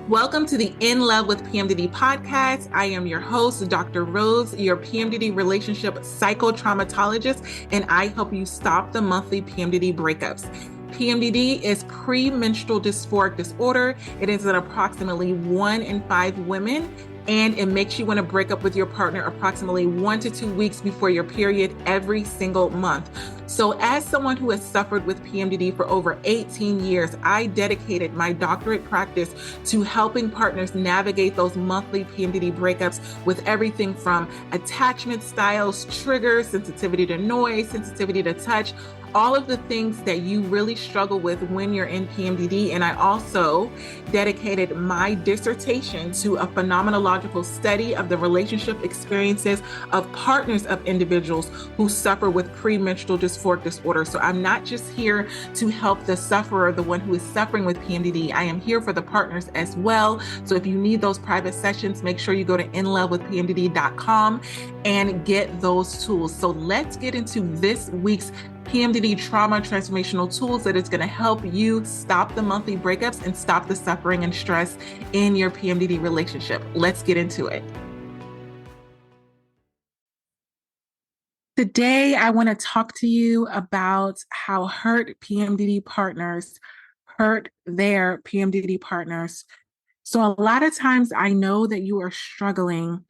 Welcome to the In Love with PMDD podcast. I am your host, Dr. Rose, your PMDD relationship psychotraumatologist, and I help you stop the monthly PMDD breakups. PMDD is premenstrual dysphoric disorder. It is in approximately 1 in 5 women, and it makes you want to break up with your partner approximately 1 to 2 weeks before your period every single month. So as someone who has suffered with PMDD for over 18 years, I dedicated my doctorate practice to helping partners navigate those monthly PMDD breakups with everything from attachment styles, triggers, sensitivity to noise, sensitivity to touch, all of the things that you really struggle with when you're in PMDD. And I also dedicated my dissertation to a phenomenological study of the relationship experiences of partners of individuals who suffer with premenstrual dysphoric disorder. So I'm not just here to help the sufferer, the one who is suffering with PMDD. I am here for the partners as well. So if you need those private sessions, make sure you go to inlovewithpmdd.com and get those tools. So let's get into this week's PMDD trauma transformational tools that is going to help you stop the monthly breakups and stop the suffering and stress in your PMDD relationship. Let's get into it. Today, I want to talk to you about how hurt PMDD partners hurt their PMDD partners. So a lot of times I know that you are struggling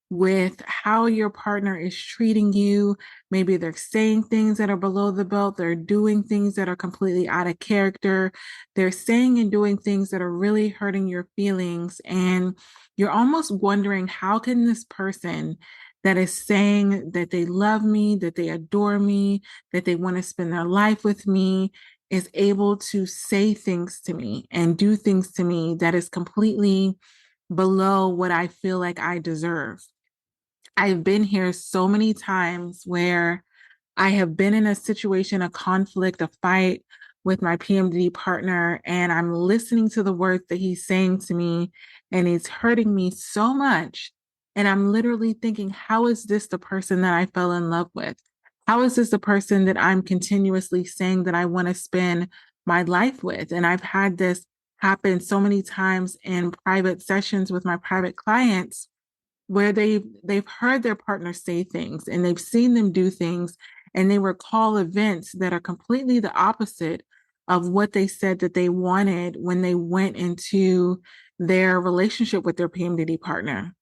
with how your partner is treating you. Maybe they're saying things that are below the belt. They're doing things that are completely out of character. They're saying and doing things that are really hurting your feelings. And you're almost wondering, how can this person that is saying that they love me, that they adore me, that they want to spend their life with me, is able to say things to me and do things to me that is completely below what I feel like I deserve. I've been here so many times where I have been in a situation, a conflict, a fight with my PMDD partner, and I'm listening to the words that he's saying to me, and it's hurting me so much. And I'm literally thinking, how is this the person that I fell in love with? How is this the person that I'm continuously saying that I want to spend my life with? And I've had this happen so many times in private sessions with my private clients, where they've heard their partner say things and they've seen them do things, and they recall events that are completely the opposite of what they said that they wanted when they went into their relationship with their PMDD partner.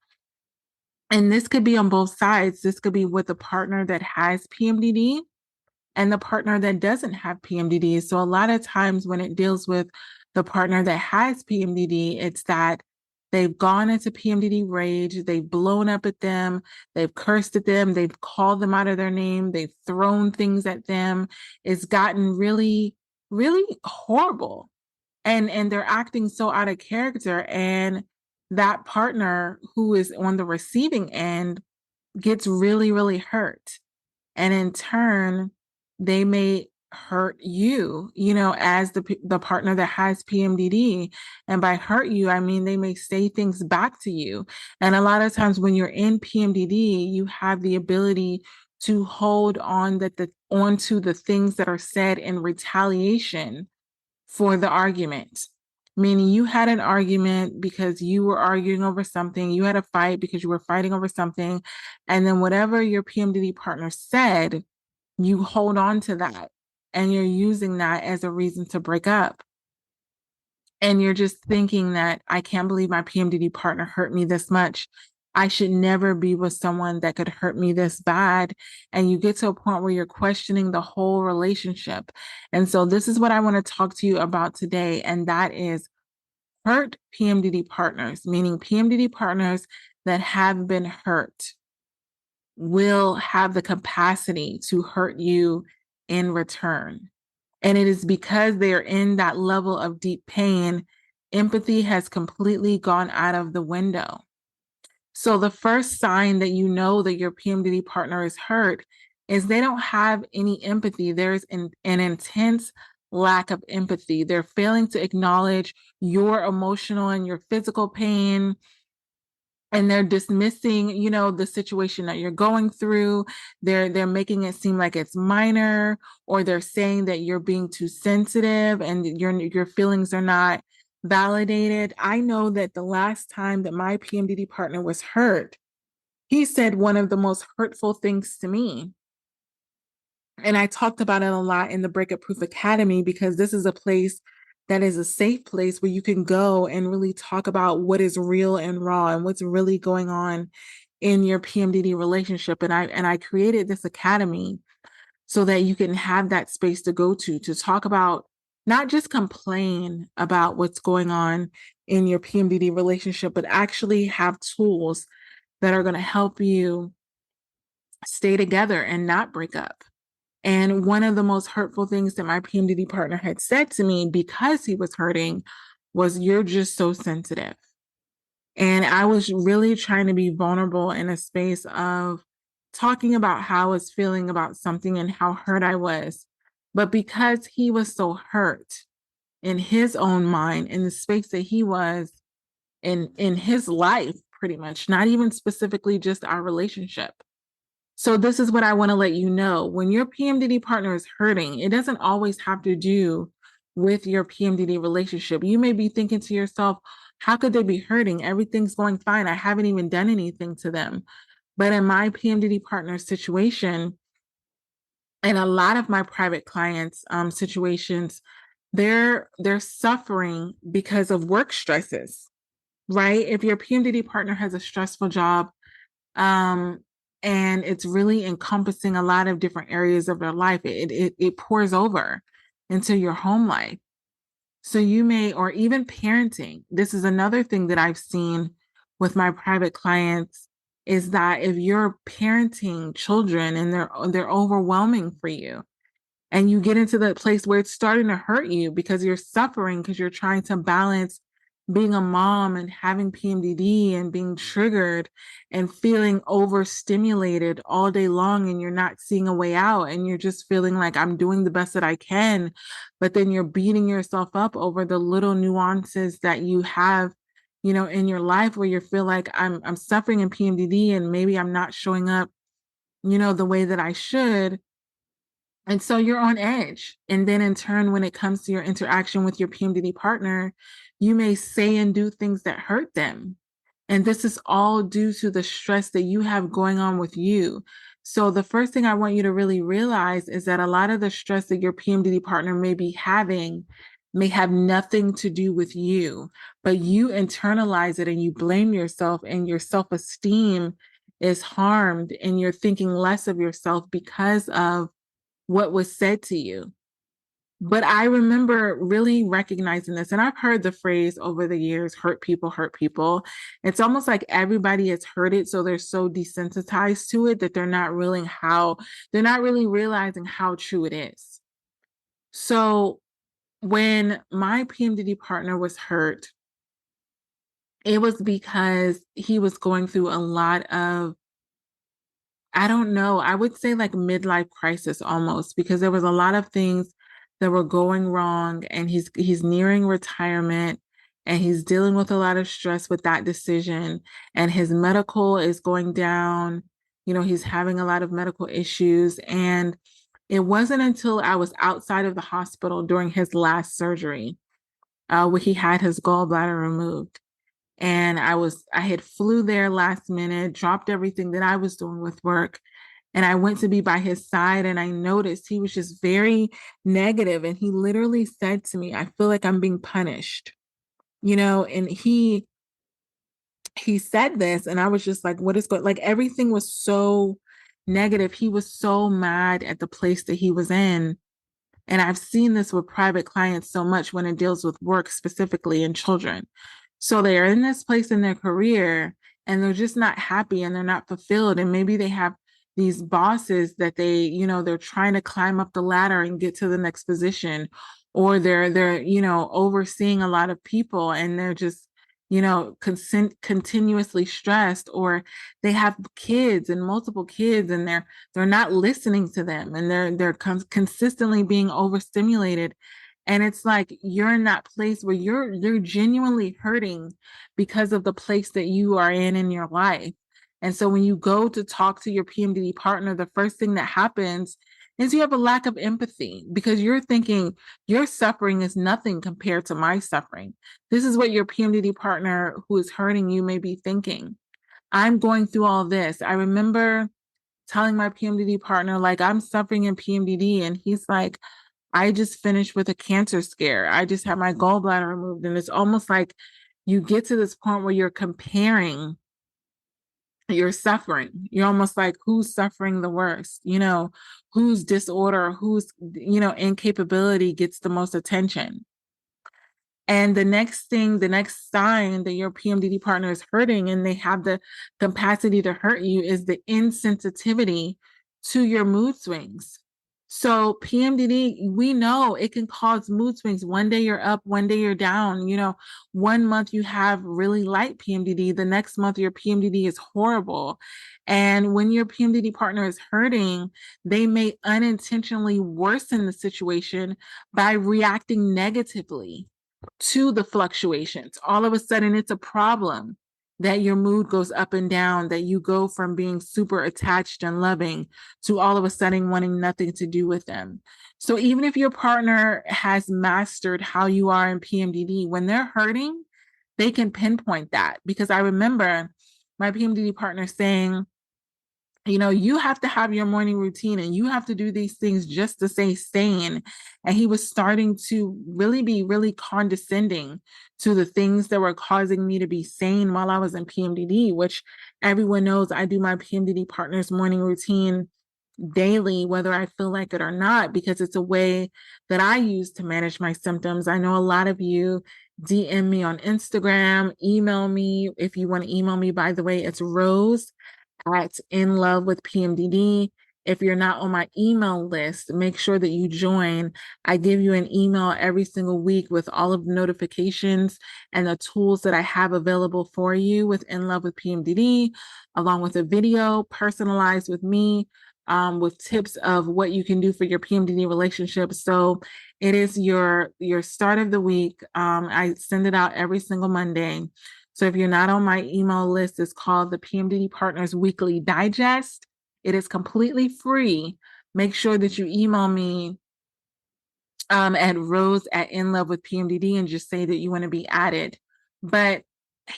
And this could be on both sides. This could be with the partner that has PMDD and the partner that doesn't have PMDD. So a lot of times when it deals with the partner that has PMDD, it's that they've gone into PMDD rage, they've blown up at them, they've cursed at them, they've called them out of their name, they've thrown things at them. It's gotten really, really horrible. And they're acting so out of character. And that partner who is on the receiving end gets really, really hurt. And in turn, they may hurt you, as the partner that has PMDD. And by hurt you, I mean, they may say things back to you. And a lot of times when you're in PMDD, you have the ability to hold on onto the things that are said in retaliation for the argument. Meaning you had an argument because you were arguing over something, you had a fight because you were fighting over something, and then whatever your PMDD partner said, you hold on to that and you're using that as a reason to break up. And you're just thinking that, I can't believe my PMDD partner hurt me this much. I should never be with someone that could hurt me this bad. And you get to a point where you're questioning the whole relationship. And so this is what I want to talk to you about today. And that is hurt PMDD partners, meaning PMDD partners that have been hurt will have the capacity to hurt you in return. And it is because they are in that level of deep pain, empathy has completely gone out of the window. So the first sign that you know that your PMDD partner is hurt is they don't have any empathy. There's an intense lack of empathy. They're failing to acknowledge your emotional and your physical pain. And they're dismissing, the situation that you're going through. They're making it seem like it's minor, or they're saying that you're being too sensitive and your feelings are not validated. I know that the last time that my PMDD partner was hurt, he said one of the most hurtful things to me. And I talked about it a lot in the Breakup Proof Academy because this is a place that is a safe place where you can go and really talk about what is real and raw and what's really going on in your PMDD relationship. And I created this academy so that you can have that space to go to talk about, not just complain about what's going on in your PMDD relationship, but actually have tools that are going to help you stay together and not break up. And one of the most hurtful things that my PMDD partner had said to me because he was hurting was, "You're just so sensitive." And I was really trying to be vulnerable in a space of talking about how I was feeling about something and how hurt I was. But because he was so hurt in his own mind, in the space that he was in his life, pretty much, not even specifically just our relationship. So this is what I want to let you know. When your PMDD partner is hurting, it doesn't always have to do with your PMDD relationship. You may be thinking to yourself, how could they be hurting? Everything's going fine. I haven't even done anything to them. But in my PMDD partner situation, and a lot of my private clients situations, they're suffering because of work stresses, right? If your PMDD partner has a stressful job, um, and it's really encompassing a lot of different areas of their life. It pours over into your home life. So you may, or even parenting. This is another thing that I've seen with my private clients is that if you're parenting children and they're overwhelming for you, and you get into the place where it's starting to hurt you because you're suffering because you're trying to balance being a mom and having PMDD and being triggered and feeling overstimulated all day long, and you're not seeing a way out, and you're just feeling like, I'm doing the best that I can, but then you're beating yourself up over the little nuances that you have, in your life, where you feel like, I'm suffering in PMDD and maybe I'm not showing up, the way that I should. And so you're on edge. And then in turn, when it comes to your interaction with your PMDD partner, you may say and do things that hurt them. And this is all due to the stress that you have going on with you. So the first thing I want you to really realize is that a lot of the stress that your PMDD partner may be having may have nothing to do with you, but you internalize it and you blame yourself, and your self-esteem is harmed, and you're thinking less of yourself because of what was said to you. But I remember really recognizing this, and I've heard the phrase over the years, hurt people hurt people. It's almost like everybody has heard it, so they're so desensitized to it that they're not really realizing how true it is. So when my PMDD partner was hurt, it was because he was going through a lot of, I don't know. I would say like midlife crisis almost, because there was a lot of things that were going wrong, and he's nearing retirement, and he's dealing with a lot of stress with that decision, and his medical is going down. He's having a lot of medical issues, and it wasn't until I was outside of the hospital during his last surgery, where he had his gallbladder removed. And I had flew there last minute, dropped everything that I was doing with work. And I went to be by his side, and I noticed he was just very negative. And he literally said to me, "I feel like I'm being punished." And he said this, and I was just like, what is going, like, everything was so negative. He was so mad at the place that he was in. And I've seen this with private clients so much when it deals with work specifically and children. So they're in this place in their career, and they're just not happy, and they're not fulfilled. And maybe they have these bosses that they're trying to climb up the ladder and get to the next position, or they're overseeing a lot of people, and they're just continuously stressed, or they have kids and multiple kids, and they're not listening to them, and they're consistently being overstimulated. And it's like you're in that place where you're genuinely hurting because of the place that you are in your life. And so when you go to talk to your PMDD partner, the first thing that happens is you have a lack of empathy because you're thinking your suffering is nothing compared to my suffering. This is what your PMDD partner who is hurting you may be thinking. I'm going through all this. I remember telling my PMDD partner, like, I'm suffering in PMDD. And he's like, I just finished with a cancer scare. I just had my gallbladder removed. And it's almost like you get to this point where you're comparing your suffering. You're almost like, who's suffering the worst? Whose disorder, whose, incapability gets the most attention. And the next thing, the next sign that your PMDD partner is hurting and they have the capacity to hurt you is the insensitivity to your mood swings. So PMDD, we know it can cause mood swings. One day you're up, one day you're down. 1 month you have really light PMDD. The next month your PMDD is horrible. And when your PMDD partner is hurting, they may unintentionally worsen the situation by reacting negatively to the fluctuations. All of a sudden, it's a problem that your mood goes up and down, that you go from being super attached and loving to all of a sudden wanting nothing to do with them. So even if your partner has mastered how you are in PMDD, when they're hurting, they can pinpoint that. Because I remember my PMDD partner saying, you have to have your morning routine and you have to do these things just to stay sane. And he was starting to really be really condescending to the things that were causing me to be sane while I was in PMDD, which everyone knows I do my PMDD partner's morning routine daily, whether I feel like it or not, because it's a way that I use to manage my symptoms. I know a lot of you DM me on Instagram, email me. If you want to email me, by the way, it's Rose at In Love with PMDD. If you're not on my email list, make sure that you join. I give you an email every single week with all of the notifications and the tools that I have available for you with In Love with PMDD, along with a video personalized with me, with tips of what you can do for your PMDD relationship. So it is your start of the week. I send it out every single Monday. So if you're not on my email list, it's called the PMDD Partners Weekly Digest. It is completely free. Make sure that you email me at Rose at In Love with PMDD and just say that you want to be added. But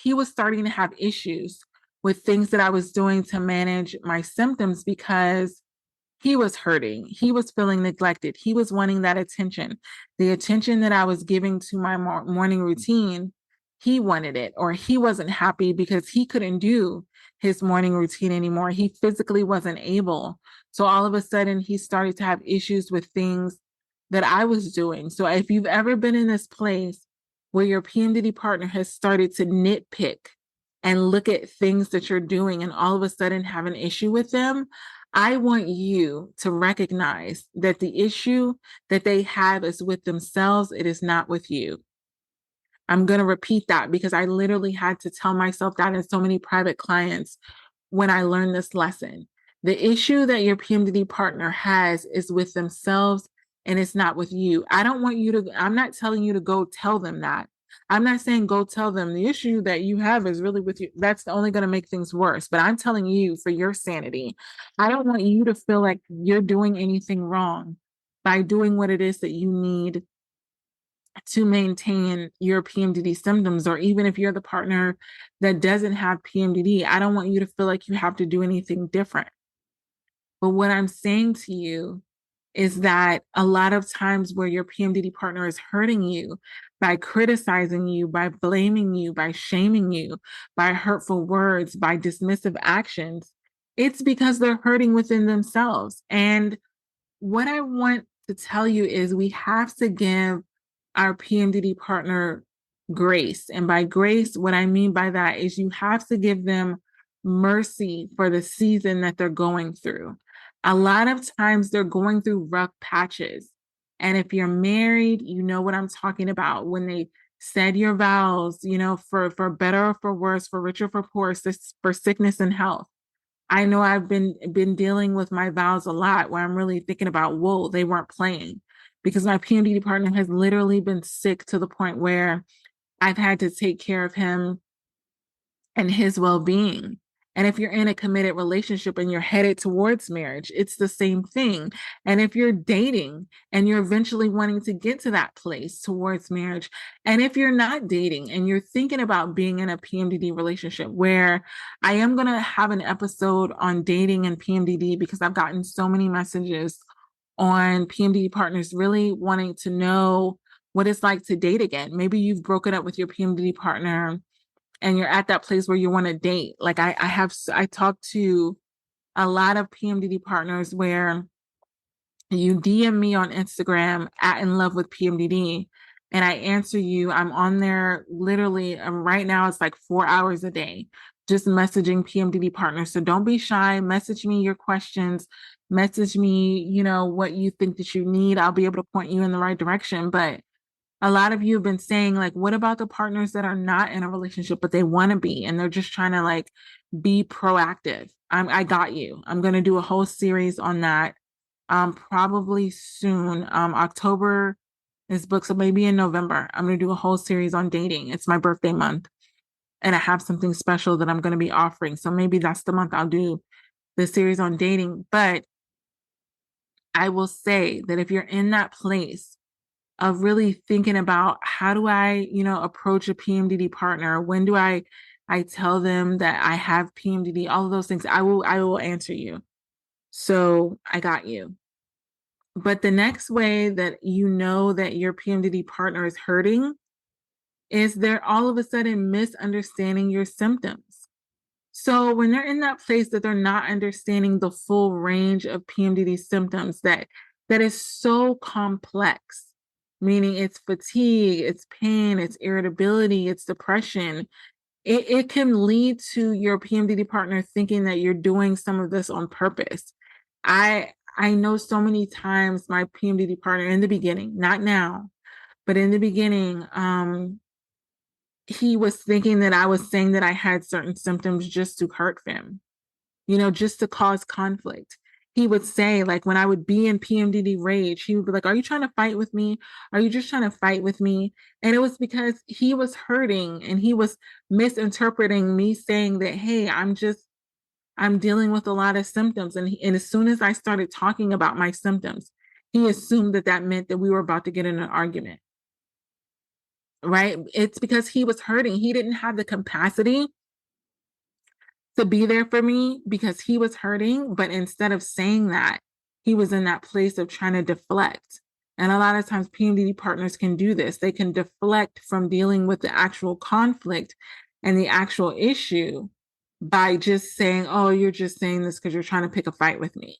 he was starting to have issues with things that I was doing to manage my symptoms because he was hurting. He was feeling neglected. He was wanting that attention. The attention that I was giving to my morning routine, he wanted it, or he wasn't happy because he couldn't do his morning routine anymore. He physically wasn't able. So all of a sudden, he started to have issues with things that I was doing. So if you've ever been in this place where your PMDD partner has started to nitpick and look at things that you're doing and all of a sudden have an issue with them, I want you to recognize that the issue that they have is with themselves. It is not with you. I'm going to repeat that because I literally had to tell myself that in so many private clients when I learned this lesson. The issue that your PMDD partner has is with themselves and it's not with you. I'm not telling you to go tell them that. I'm not saying go tell them the issue that you have is really with you. That's only going to make things worse. But I'm telling you for your sanity, I don't want you to feel like you're doing anything wrong by doing what it is that you need to maintain your PMDD symptoms, or even if you're the partner that doesn't have PMDD, I don't want you to feel like you have to do anything different. But what I'm saying to you is that a lot of times where your PMDD partner is hurting you by criticizing you, by blaming you, by shaming you, by hurtful words, by dismissive actions, it's because they're hurting within themselves. And what I want to tell you is we have to give our PMDD partner grace. And by grace, what I mean by that is you have to give them mercy for the season that they're going through. A lot of times they're going through rough patches. And if you're married, you know what I'm talking about. When they said your vows, for better or for worse, for richer, for poor, for sickness and health. I know I've been dealing with my vows a lot where I'm really thinking about, whoa, they weren't playing, because my PMDD partner has literally been sick to the point where I've had to take care of him and his well-being. And if you're in a committed relationship and you're headed towards marriage, it's the same thing. And if you're dating and you're eventually wanting to get to that place towards marriage, and if you're not dating and you're thinking about being in a PMDD relationship, where I am going to have an episode on dating and PMDD because I've gotten so many messages on PMDD partners really wanting to know what it's like to date again. Maybe you've broken up with your PMDD partner and you're at that place where you want to date. Like I talk to a lot of PMDD partners where you DM me on Instagram at In Love with PMDD, and I answer you. I'm on there literally right now. It's like 4 hours a day, just messaging PMDD partners. So don't be shy. Message me your questions. Message me, what you think that you need. I'll be able to point you in the right direction. But a lot of you have been saying, like, what about the partners that are not in a relationship, but they want to be, and they're just trying to like be proactive? I got you. I'm going to do a whole series on that. Probably soon. October is booked, so maybe in November, I'm going to do a whole series on dating. It's my birthday month, and I have something special that I'm going to be offering. So maybe that's the month I'll do the series on dating. But I will say that if you're in that place of really thinking about how do I, approach a PMDD partner? When do I tell them that I have PMDD? All of those things, I will answer you. So I got you. But the next way that you know that your PMDD partner is hurting is they're all of a sudden misunderstanding your symptoms. So when they're in that place that they're not understanding the full range of PMDD symptoms that is so complex, meaning it's fatigue, it's pain, it's irritability, it's depression, it can lead to your PMDD partner thinking that you're doing some of this on purpose. I know so many times my PMDD partner in the beginning, not now, but in the beginning, he was thinking that I was saying that I had certain symptoms just to hurt him, just to cause conflict. He would say, like, when I would be in PMDD rage, he would be like, "Are you trying to fight with me? Are you just trying to fight with me?" And it was because he was hurting and he was misinterpreting me saying that, "Hey, I'm dealing with a lot of symptoms." And as soon as I started talking about my symptoms, he assumed that that meant that we were about to get in an argument, right? It's because he was hurting. He didn't have the capacity to be there for me because he was hurting. But instead of saying that, he was in that place of trying to deflect. And a lot of times, PMDD partners can do this. They can deflect from dealing with the actual conflict and the actual issue by just saying, "Oh, you're just saying this because you're trying to pick a fight with me."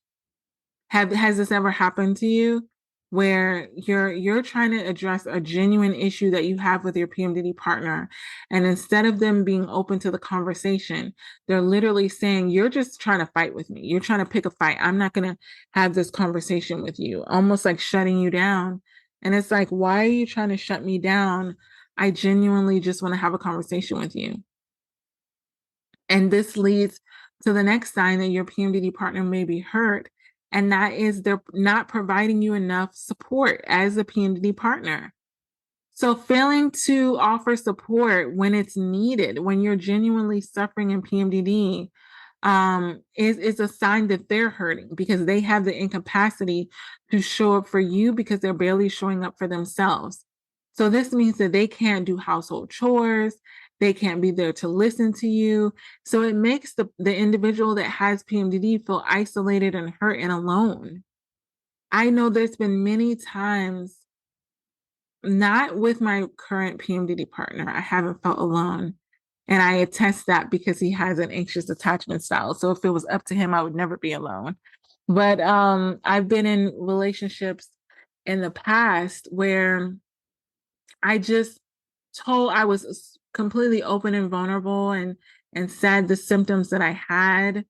Has this ever happened to you where you're trying to address a genuine issue that you have with your PMDD partner, and instead of them being open to the conversation, they're literally saying, "You're just trying to fight with me. You're trying to pick a fight. I'm not going to have this conversation with you," almost like shutting you down. And it's like, why are you trying to shut me down? I genuinely just want to have a conversation with you. And this leads to the next sign that your PMDD partner may be hurt, and that is they're not providing you enough support as a PMDD partner. So, failing to offer support when it's needed, when you're genuinely suffering in PMDD, is a sign that they're hurting because they have the incapacity to show up for you because they're barely showing up for themselves. So this means that they can't do household chores, they can't be there to listen to you. So it makes the individual that has PMDD feel isolated and hurt and alone. I know there's been many times, not with my current PMDD partner, I haven't felt alone. And I attest that because he has an anxious attachment style. So if it was up to him, I would never be alone. But I've been in relationships in the past where I was completely open and vulnerable and said the symptoms that I had,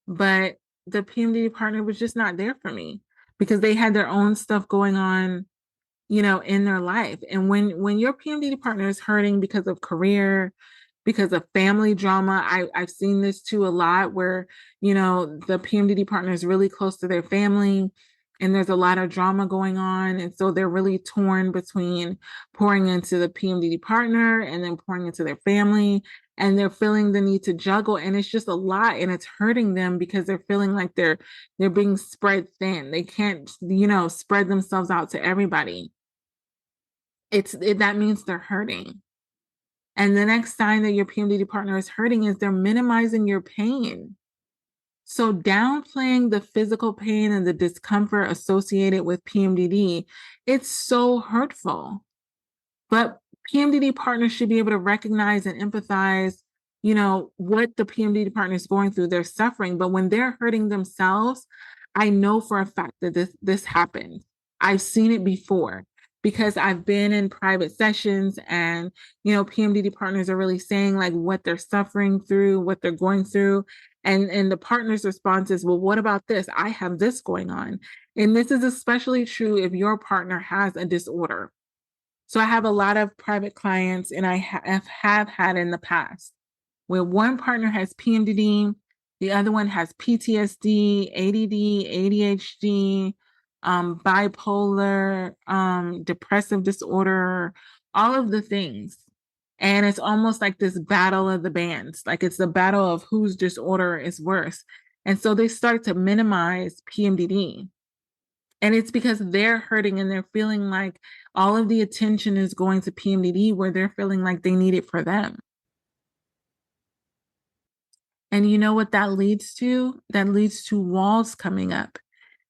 but the PMDD partner was just not there for me because they had their own stuff going on, in their life. And when your PMDD partner is hurting because of career, because of family drama, I've seen this too a lot where, the PMDD partner is really close to their family and there's a lot of drama going on. And so they're really torn between pouring into the PMDD partner and then pouring into their family. And they're feeling the need to juggle. And it's just a lot. And it's hurting them because they're feeling like they're being spread thin. They can't, spread themselves out to everybody. That means they're hurting. And the next sign that your PMDD partner is hurting is they're minimizing your pain. So downplaying the physical pain and the discomfort associated with PMDD, it's so hurtful. But PMDD partners should be able to recognize and empathize, what the PMDD partner is going through. They're suffering, but when they're hurting themselves, I know for a fact that this happened. I've seen it before because I've been in private sessions and, PMDD partners are really saying like what they're suffering through, what they're going through. And the partner's response is, well, what about this? I have this going on. And this is especially true if your partner has a disorder. So I have a lot of private clients, and I have had in the past where one partner has PMDD, the other one has PTSD, ADD, ADHD, bipolar, depressive disorder, all of the things. And it's almost like this battle of the bands, like it's the battle of whose disorder is worse. And so they start to minimize PMDD. And it's because they're hurting and they're feeling like all of the attention is going to PMDD where they're feeling like they need it for them. And you know what that leads to? That leads to walls coming up.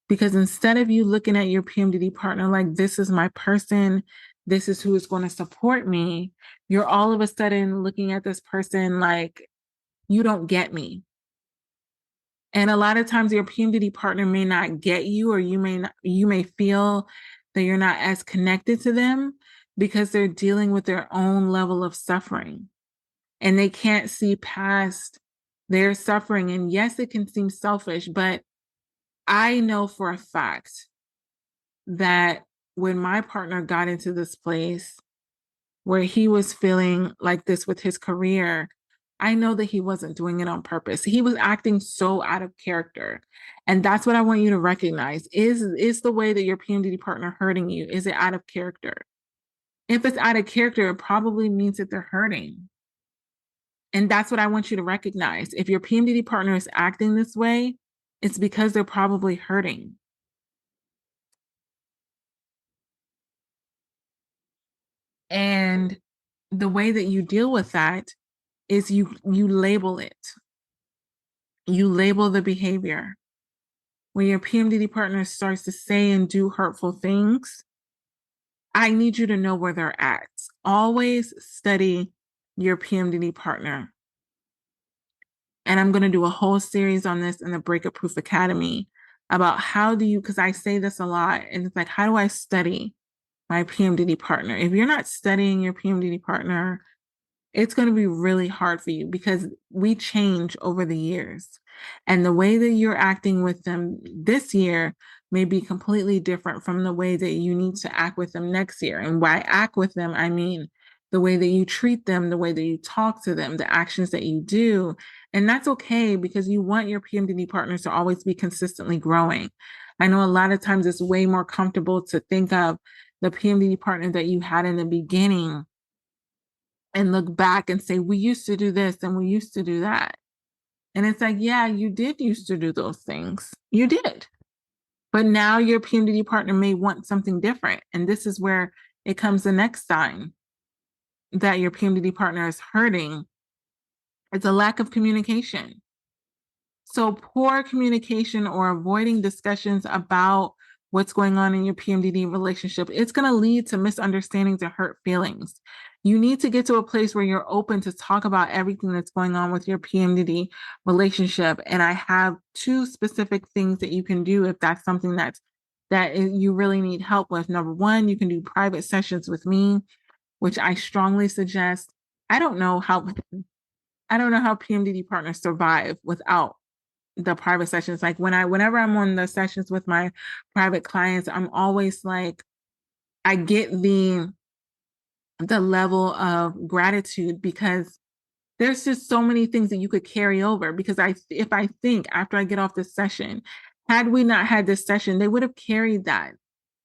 Because instead of you looking at your PMDD partner like, this is my person, this is who is going to support me, you're all of a sudden looking at this person like, you don't get me. And a lot of times your PMDD partner may not get you, or you may feel that you're not as connected to them because they're dealing with their own level of suffering and they can't see past their suffering. And yes, it can seem selfish, but I know for a fact that when my partner got into this place where he was feeling like this with his career, I know that he wasn't doing it on purpose. He was acting so out of character. And that's what I want you to recognize. Is the way that your PMDD partner hurting you? Is it out of character? If it's out of character, it probably means that they're hurting. And that's what I want you to recognize. If your PMDD partner is acting this way, it's because they're probably hurting. And the way that you deal with that is you label it. You label the behavior. When your PMDD partner starts to say and do hurtful things, I need you to know where they're at. Always study your PMDD partner. And I'm going to do a whole series on this in the Breakup Proof Academy about because I say this a lot, and it's like, how do I study my PMDD partner? If you're not studying your PMDD partner, it's going to be really hard for you because we change over the years. And the way that you're acting with them this year may be completely different from the way that you need to act with them next year. And by act with them, I mean the way that you treat them, the way that you talk to them, the actions that you do. And that's okay because you want your PMDD partners to always be consistently growing. I know a lot of times it's way more comfortable to think of the PMDD partner that you had in the beginning and look back and say, we used to do this and we used to do that. And it's like, yeah, you did used to do those things. You did. But now your PMDD partner may want something different. And this is where it comes the next sign that your PMDD partner is hurting. It's a lack of communication. So poor communication or avoiding discussions about what's going on in your PMDD relationship, it's going to lead to misunderstandings and hurt feelings. You need to get to a place where you're open to talk about everything that's going on with your PMDD relationship. And I have 2 specific things that you can do if that's something that you really need help with. Number 1, you can do private sessions with me, which I strongly suggest. I don't know how PMDD partners survive without the private sessions. Like whenever I'm on the sessions with my private clients, I'm always like, I get the level of gratitude because there's just so many things that you could carry over. Because if I think after I get off this session Had we not had this session, they would have carried that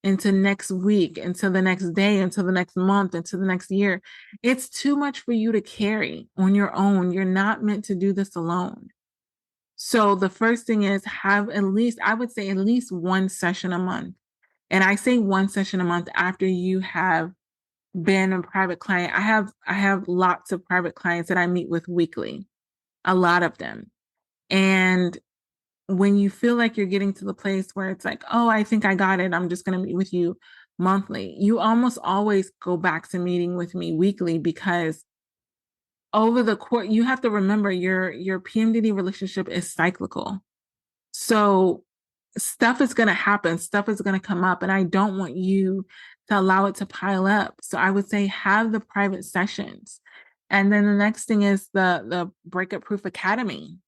into next week, into the next day, into the next month, into the next year. It's too much for you to carry on your own. You're not meant to do this alone. So the first thing is have at least, I would say at least one session a month. And I say one session a month after you have been a private client. I have lots of private clients that I meet with weekly, a lot of them. And when you feel like you're getting to the place where it's like, oh, I think I got it, I'm just going to meet with you monthly, you almost always go back to meeting with me weekly because over the course, you have to remember your PMDD relationship is cyclical. So stuff is going to happen, stuff is going to come up, and I don't want you to allow it to pile up. So I would say have the private sessions. And then the next thing is the Breakup Proof Academy.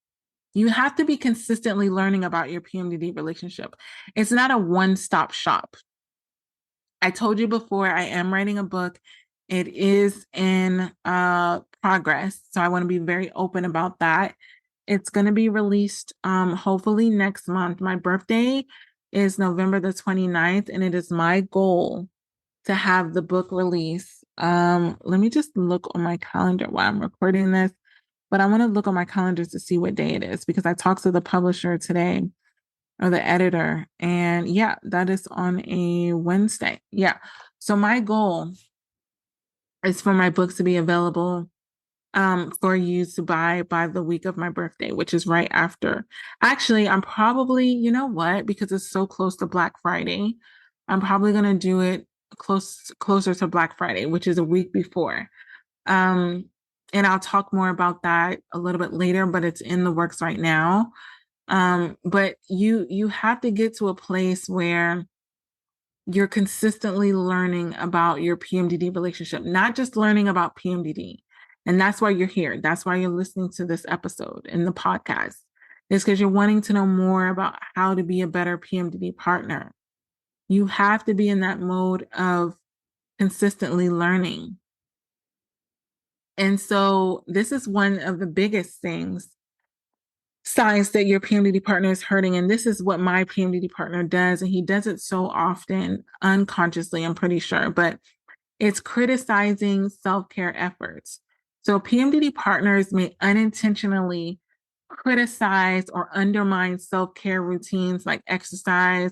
You have to be consistently learning about your PMDD relationship. It's not a one-stop shop. I told you before, I am writing a book. It is in progress. So I want to be very open about that. It's going to be released hopefully next month. My birthday is November the 29th, and it is my goal to have the book release. Let me just look on my calendar while I'm recording this, but I want to look on my calendar to see what day it is because I talked to the publisher today or the editor, and yeah, that is on a Wednesday. Yeah. So my goal is for my books to be available for you to buy by the week of my birthday, which is right after. Actually, I'm probably, you know what, because it's so close to Black Friday, I'm probably gonna do it closer to Black Friday, which is a week before. Um, and I'll talk more about that a little bit later, but it's in the works right now. But you have to get to a place where you're consistently learning about your PMDD relationship, not just learning about PMDD. And that's why you're here. That's why you're listening to this episode in the podcast. It's because you're wanting to know more about how to be a better PMDD partner. You have to be in that mode of consistently learning. And so this is one of the biggest things, signs that your PMDD partner is hurting. And this is what my PMDD partner does. And he does it so often, unconsciously, I'm pretty sure, but it's criticizing self-care efforts. So PMDD partners may unintentionally criticize or undermine self-care routines like exercise,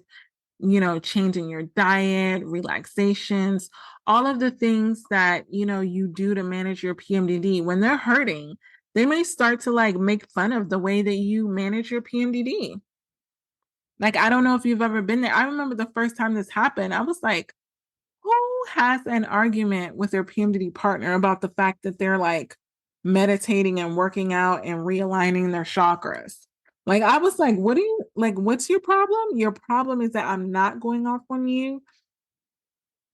changing your diet, relaxations, all of the things that, you do to manage your PMDD. When they're hurting, they may start to like make fun of the way that you manage your PMDD. Like, I don't know if you've ever been there. I remember the first time this happened, I was like, who has an argument with their PMDD partner about the fact that they're like meditating and working out and realigning their chakras? Like, I was like, what's your problem? Your problem is that I'm not going off on you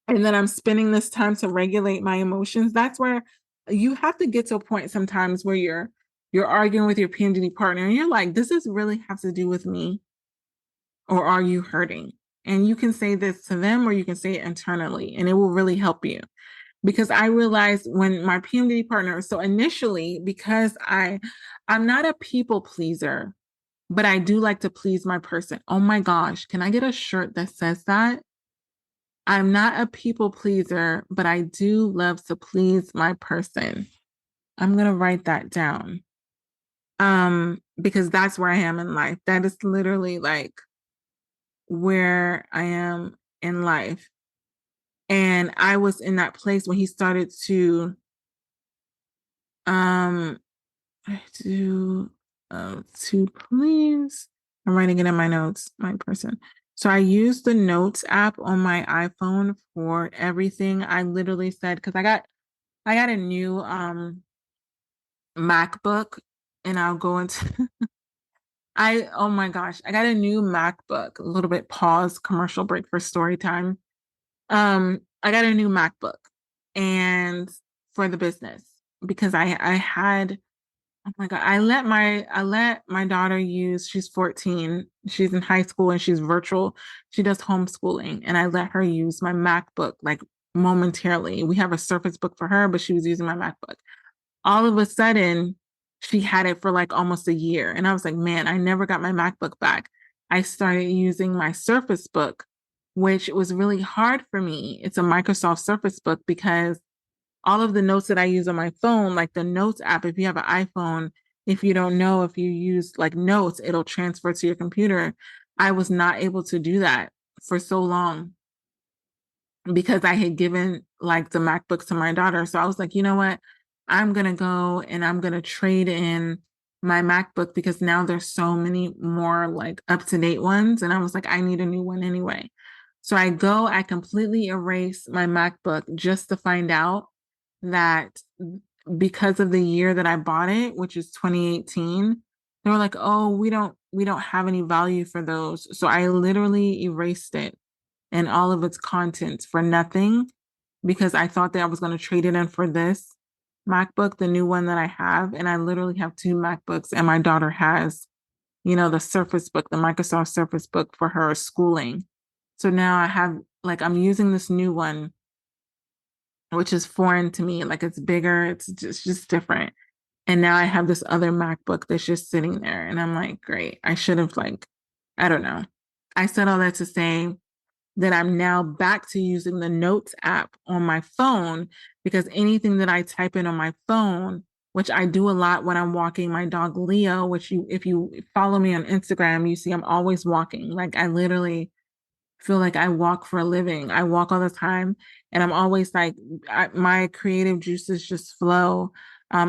and then I'm spending this time to regulate my emotions. That's where you have to get to a point sometimes where you're arguing with your PMDD partner and you're like, does this really have to do with me? Or are you hurting? And you can say this to them or you can say it internally, and it will really help you. Because I realized when my PMDD partner, so initially, because I'm not a people pleaser, but I do like to please my person. Oh my gosh, can I get a shirt that says that? I'm not a people pleaser, but I do love to please my person. I'm gonna write that down. Because that's where I am in life. That is literally like where I am in life. And I was in that place when he started um to please. I'm writing it in my notes, my person. So I use the notes app on my iPhone for everything. I literally said, because I got a new MacBook, and I'll go into oh my gosh, I got a new MacBook. A little bit pause, commercial break for story time. I got a new MacBook and for the business because I had, oh my God, I let my daughter use, she's 14, she's in high school and she's virtual. She does homeschooling, and I let her use my MacBook like momentarily. We have a Surface Book for her, but she was using my MacBook. All of a sudden, she had it for like almost a year. And I was like, man, I never got my MacBook back. I started using my Surface Book, which was really hard for me. It's a Microsoft Surface Book because all of the notes that I use on my phone, like the Notes app, if you have an iPhone, if you don't know, if you use like Notes, it'll transfer to your computer. I was not able to do that for so long because I had given like the MacBook to my daughter. So I was like, you know what? I'm going to go and I'm going to trade in my MacBook because now there's so many more like up to date ones. And I was like, I need a new one anyway. So I completely erase my MacBook just to find out that because of the year that I bought it, which is 2018, they were like, "Oh, we don't have any value for those." So I literally erased it and all of its contents for nothing because I thought that I was going to trade it in for this MacBook, the new one that I have, and I literally have two MacBooks and my daughter has, the Surface Book, the Microsoft Surface Book for her schooling. So now I have like I'm using this new one, which is foreign to me. Like it's bigger, it's just different. And now I have this other MacBook that's just sitting there. And I'm like, great. I should have like, I don't know. I said all that to say that I'm now back to using the Notes app on my phone because anything that I type in on my phone, which I do a lot when I'm walking my dog Leo, which if you follow me on Instagram, you see I'm always walking. Like I literally feel like I walk for a living. I walk all the time, and I'm always like, my creative juices just flow. I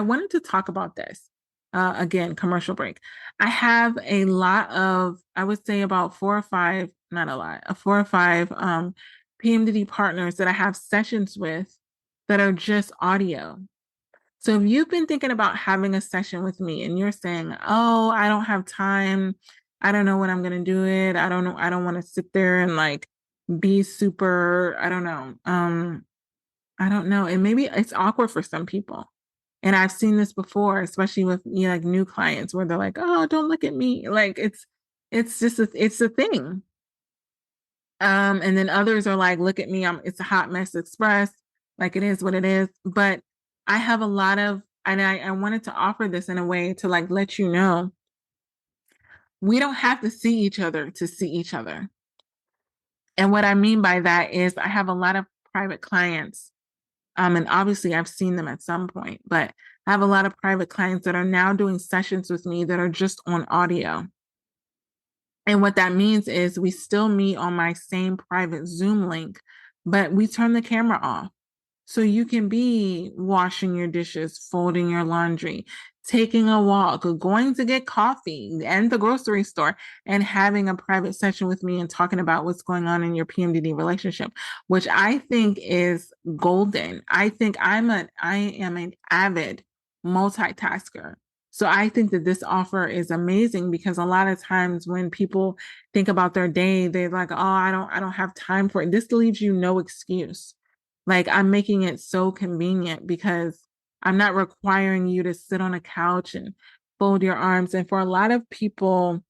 wanted to talk about this. Again, commercial break. I have a lot of, I would say about four or five, not a lot, four or five PMDD partners that I have sessions with that are just audio. So if you've been thinking about having a session with me and you're saying, "Oh, I don't have time. I don't know when I'm going to do it. I don't know. I don't want to sit there and like be super, I don't know. I don't know. And maybe it's awkward for some people. And I've seen this before, especially with like new clients where they're like, "Oh, don't look at me." Like it's a thing. And then others are like, look at me, it's a hot mess express, like it is what it is. But I have a lot of, and I wanted to offer this in a way to like let you know we don't have to see each other to see each other. And what I mean by that is I have a lot of private clients. And obviously I've seen them at some point, but I have a lot of private clients that are now doing sessions with me that are just on audio. And what that means is we still meet on my same private Zoom link, but we turn the camera off. So you can be washing your dishes, folding your laundry, taking a walk, or going to get coffee and the grocery store and having a private session with me and talking about what's going on in your PMDD relationship, which I think is golden. I am an avid multitasker. So I think that this offer is amazing because a lot of times when people think about their day, they're like, "Oh, I don't have time for it." This leaves you no excuse. Like I'm making it so convenient because I'm not requiring you to sit on a couch and fold your arms. And for a lot of people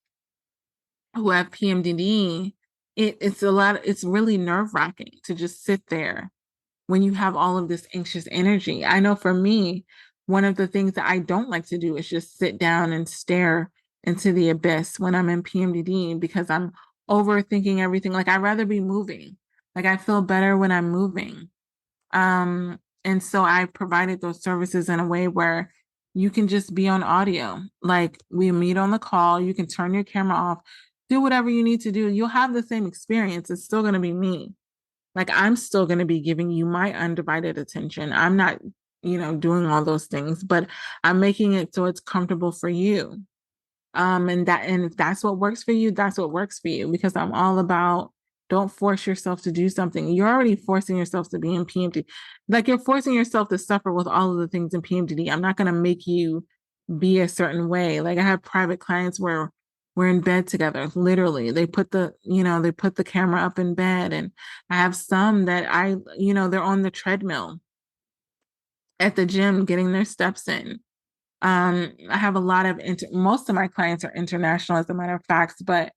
who have PMDD, it's really nerve-wracking to just sit there when you have all of this anxious energy. I know for me, one of the things that I don't like to do is just sit down and stare into the abyss when I'm in PMDD because I'm overthinking everything. Like I'd rather be moving. Like I feel better when I'm moving. And so I provided those services in a way where you can just be on audio. Like we meet on the call, you can turn your camera off, do whatever you need to do. You'll have the same experience. It's still going to be me. Like I'm still going to be giving you my undivided attention. I'm not, doing all those things, but I'm making it so it's comfortable for you. And if that's what works for you, that's what works for you because I'm all about don't force yourself to do something. You're already forcing yourself to be in PMDD. Like you're forcing yourself to suffer with all of the things in PMDD. I'm not going to make you be a certain way. Like I have private clients where we're in bed together. Literally, they put the camera up in bed, and I have some that they're on the treadmill at the gym getting their steps in. I have a lot of most of my clients are international, as a matter of fact, but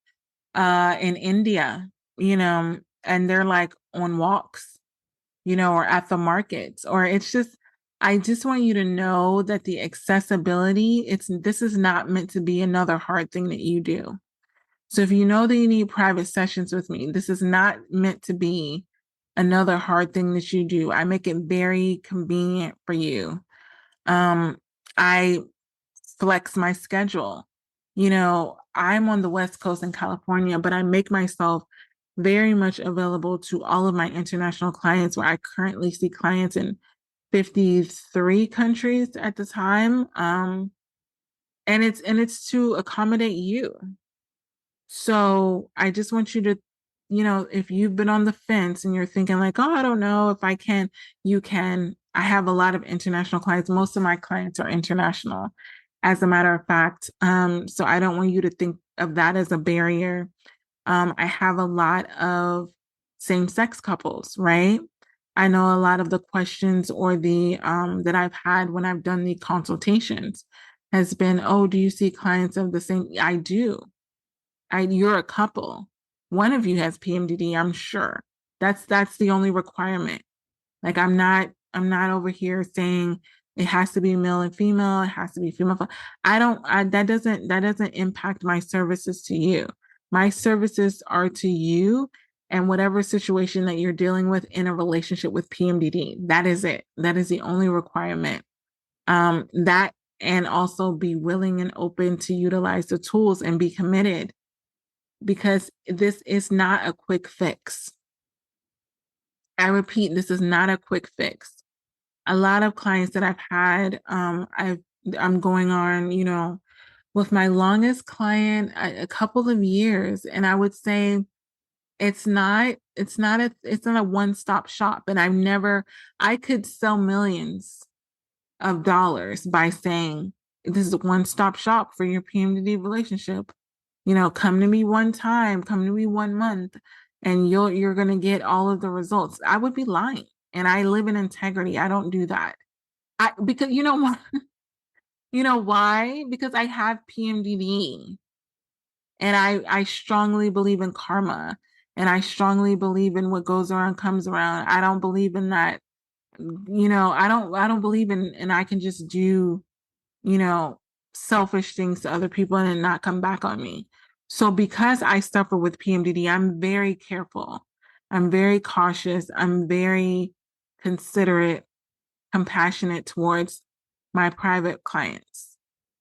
in India, and they're like on walks, or at the markets, or it's just I just want you to know that the accessibility, this is not meant to be another hard thing that you do. So if you know that you need private sessions with me, this is not meant to be another hard thing that you do. I make it very convenient for you. I flex my schedule. I'm on the West Coast in California, but I make myself very much available to all of my international clients where I currently see clients in 53 countries at the time. And it's to accommodate you. So I just want you to, if you've been on the fence and you're thinking like, oh, I don't know if I can, you can. I have a lot of international clients. Most of my clients are international, as a matter of fact. So I don't want you to think of that as a barrier. I have a lot of same-sex couples, right? I know a lot of the questions or the that I've had when I've done the consultations has been, oh, do you see clients of the same? I do. You're a couple. One of you has PMDD, I'm sure. That's the only requirement. Like I'm not over here saying it has to be male and female, it has to be female. That doesn't impact my services to you. My services are to you and whatever situation that you're dealing with in a relationship with PMDD. That is it. That is the only requirement. That and also be willing and open to utilize the tools and be committed because this is not a quick fix. I repeat, this is not a quick fix. A lot of clients that I've had, I'm going on, with my longest client a couple of years, and I would say it's not a one-stop shop. And I could sell millions of dollars by saying this is a one-stop shop for your PMDD relationship. Come to me one time, come to me 1 month, and you're gonna get all of the results. I would be lying. And I live in integrity. I don't do that. Because you know why? You know why? Because I have PMDD and I strongly believe in karma and I strongly believe in what goes around comes around. I don't believe in that, I don't believe in and I can just do, you know, selfish things to other people and it not come back on me. So because I suffer with PMDD, I'm very careful. I'm very cautious. I'm very considerate, compassionate towards my private clients.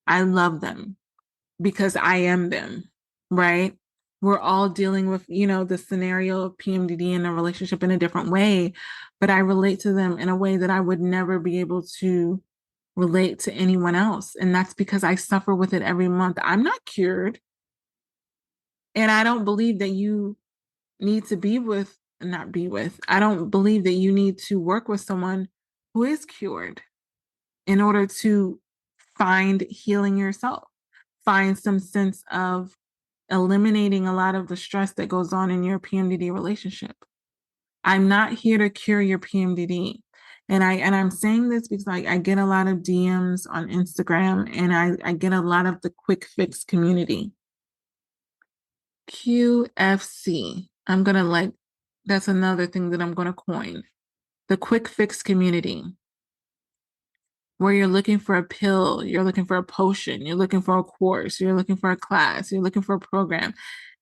I love them because I am them, right? We're all dealing with, the scenario of PMDD in a relationship in a different way, but I relate to them in a way that I would never be able to relate to anyone else. And that's because I suffer with it every month. I'm not cured. And I don't believe that you need to not be with, I don't believe that you need to work with someone who is cured in order to find healing yourself, find some sense of eliminating a lot of the stress that goes on in your PMDD relationship. I'm not here to cure your PMDD. And I'm saying this because I get a lot of DMs on Instagram and I get a lot of the quick fix community. QFC. That's another thing that I'm gonna coin. The quick fix community, where you're looking for a pill, you're looking for a potion, you're looking for a course, you're looking for a class, you're looking for a program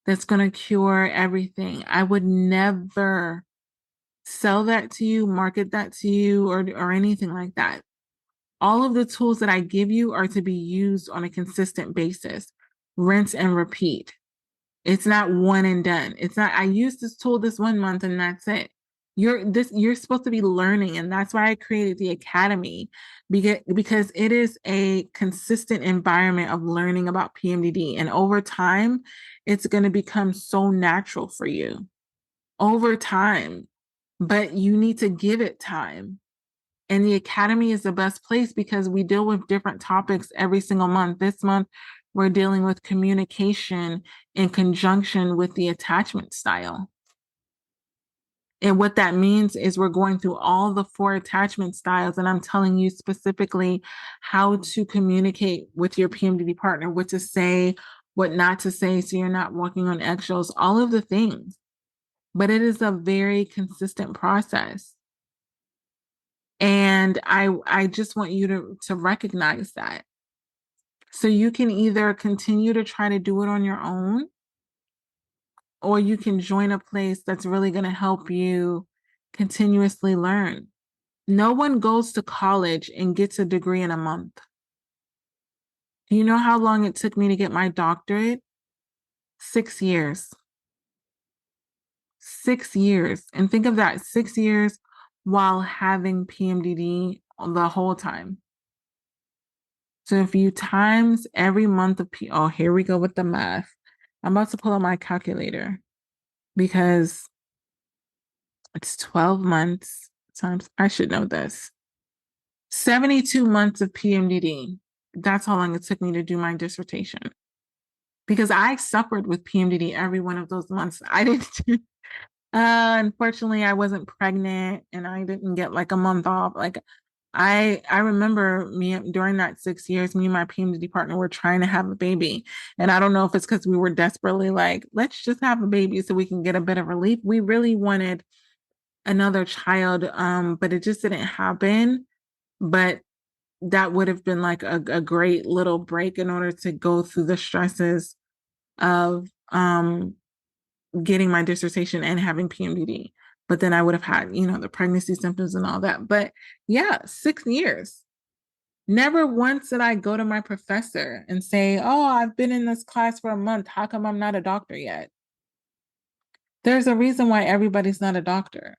that's gonna cure everything. I would never sell that to you, market that to you, or anything like that. All of the tools that I give you are to be used on a consistent basis. Rinse and repeat. It's not one and done. It's not, I used this tool this 1 month and that's it. You're supposed to be learning, and that's why I created the academy because it is a consistent environment of learning about PMDD. And over time, it's going to become so natural for you over time, but you need to give it time. And the academy is the best place because we deal with different topics every single month. This month, we're dealing with communication in conjunction with the attachment style. And what that means is we're going through all the 4 attachment styles, and I'm telling you specifically how to communicate with your PMDD partner, what to say, what not to say, so you're not walking on eggshells, all of the things. But it is a very consistent process. And I just want you to recognize that. So you can either continue to try to do it on your own, or you can join a place that's really going to help you continuously learn. No one goes to college and gets a degree in a month. Do you know how long it took me to get my doctorate? 6 years. 6 years. And think of that, 6 years while having PMDD the whole time. So if you times every month of oh, here we go with the math. I'm about to pull out my calculator because it's 12 months times, I should know this. 72 months of PMDD. That's how long it took me to do my dissertation. Because I suffered with PMDD every one of those months. I didn't unfortunately I wasn't pregnant and I didn't get like a month off. Like I remember me during that 6 years, me and my PMDD partner were trying to have a baby. And I don't know if it's because we were desperately like, let's just have a baby so we can get a bit of relief. We really wanted another child, but it just didn't happen. But that would have been like a great little break in order to go through the stresses of getting my dissertation and having PMDD. But then I would have had, the pregnancy symptoms and all that. But yeah, 6 years. Never once did I go to my professor and say, oh, I've been in this class for a month. How come I'm not a doctor yet? There's a reason why everybody's not a doctor.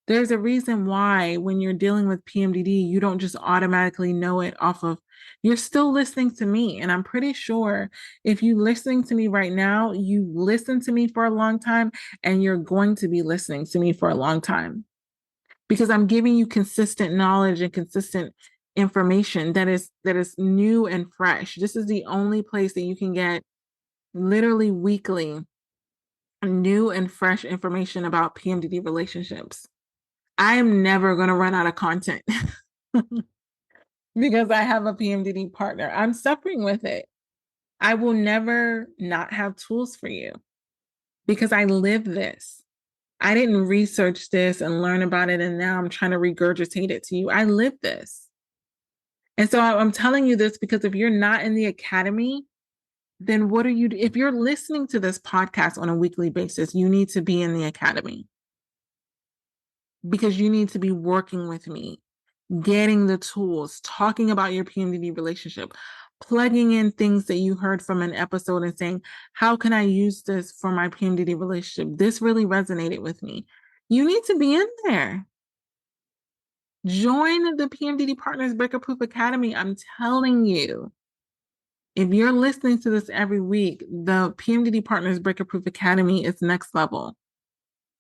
There's a reason why when you're dealing with PMDD, you don't just automatically know it off of, you're still listening to me. And I'm pretty sure if you listening to me right now, you listened to me for a long time and you're going to be listening to me for a long time because I'm giving you consistent knowledge and consistent information that is new and fresh. This is the only place that you can get literally weekly new and fresh information about PMDD relationships. I am never going to run out of content because I have a PMDD partner. I'm suffering with it. I will never not have tools for you because I live this. I didn't research this and learn about it, and now I'm trying to regurgitate it to you. I live this. And so I'm telling you this because if you're not in the academy, then what are you? If you're listening to this podcast on a weekly basis, you need to be in the academy because you need to be working with me, getting the tools, talking about your PMDD relationship, plugging in things that you heard from an episode and saying, how can I use this for my PMDD relationship? This really resonated with me. You need to be in there. Join the PMDD Partners Breaker Proof Academy. I'm telling you, if you're listening to this every week, the PMDD Partners Breaker Proof Academy is next level.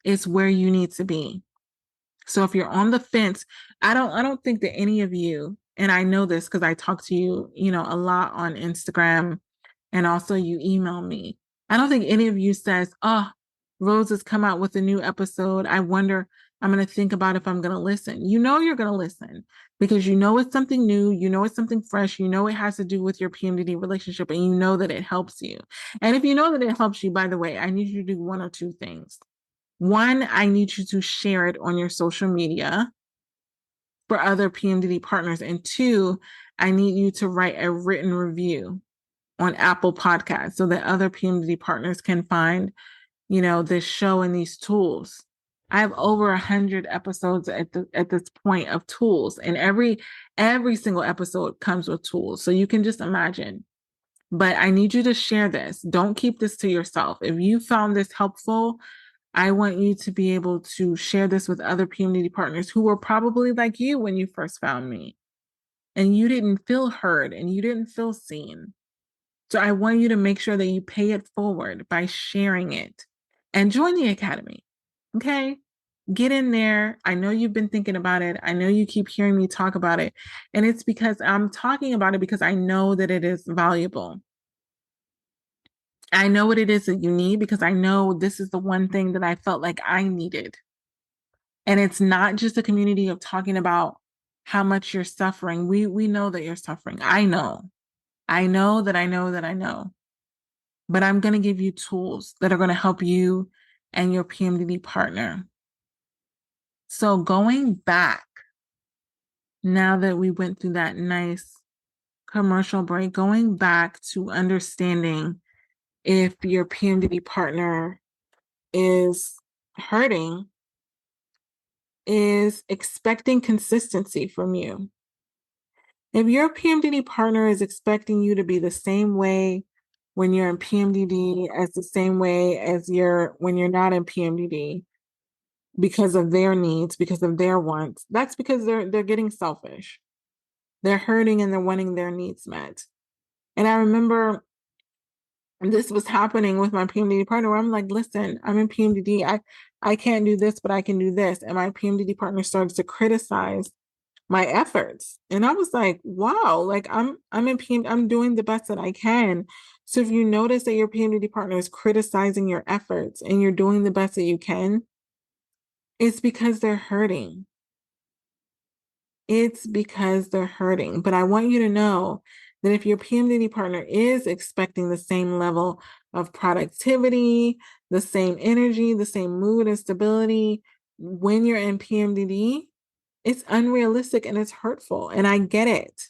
It's where you need to be. So if you're on the fence, I don't think that any of you, and I know this because I talk to you, a lot on Instagram and also you email me. I don't think any of you says, oh, Rose has come out with a new episode. I wonder, I'm going to think about if I'm going to listen. You know you're going to listen because you know it's something new, you know it's something fresh, you know it has to do with your PMDD relationship, and you know that it helps you. And if you know that it helps you, by the way, I need you to do one or two things. One, I need you to share it on your social media for other PMDD partners. And two, I need you to write a written review on Apple Podcasts so that other PMDD partners can find, this show and these tools. I have over 100 episodes at this point of tools, and every single episode comes with tools. So you can just imagine. But I need you to share this. Don't keep this to yourself. If you found this helpful, I want you to be able to share this with other PMDD partners who were probably like you when you first found me and you didn't feel heard and you didn't feel seen. So I want you to make sure that you pay it forward by sharing it and join the academy. Okay. Get in there. I know you've been thinking about it. I know you keep hearing me talk about it. And it's because I'm talking about it because I know that it is valuable. I know what it is that you need because I know this is the one thing that I felt like I needed. And it's not just a community of talking about how much you're suffering. We know that you're suffering. I know. I know that I know that I know. But I'm going to give you tools that are going to help you and your PMDD partner. So going back, now that we went through that nice commercial break, going back to understanding if your PMDD partner is hurting, is expecting consistency from you. If your PMDD partner is expecting you to be the same way when you're in PMDD as the same way as when you're not in PMDD because of their needs, because of their wants, that's because they're getting selfish. They're hurting and they're wanting their needs met. And I remember this was happening with my PMDD partner where I'm like, listen, I'm in PMDD. I can't do this, but I can do this. And my PMDD partner started to criticize my efforts. And I was like, wow, like I'm in PM, I'm doing the best that I can. So if you notice that your PMDD partner is criticizing your efforts and you're doing the best that you can, it's because they're hurting. It's because they're hurting. But I want you to know that if your PMDD partner is expecting the same level of productivity, the same energy, the same mood and stability when you're in PMDD, it's unrealistic and it's hurtful. And I get it.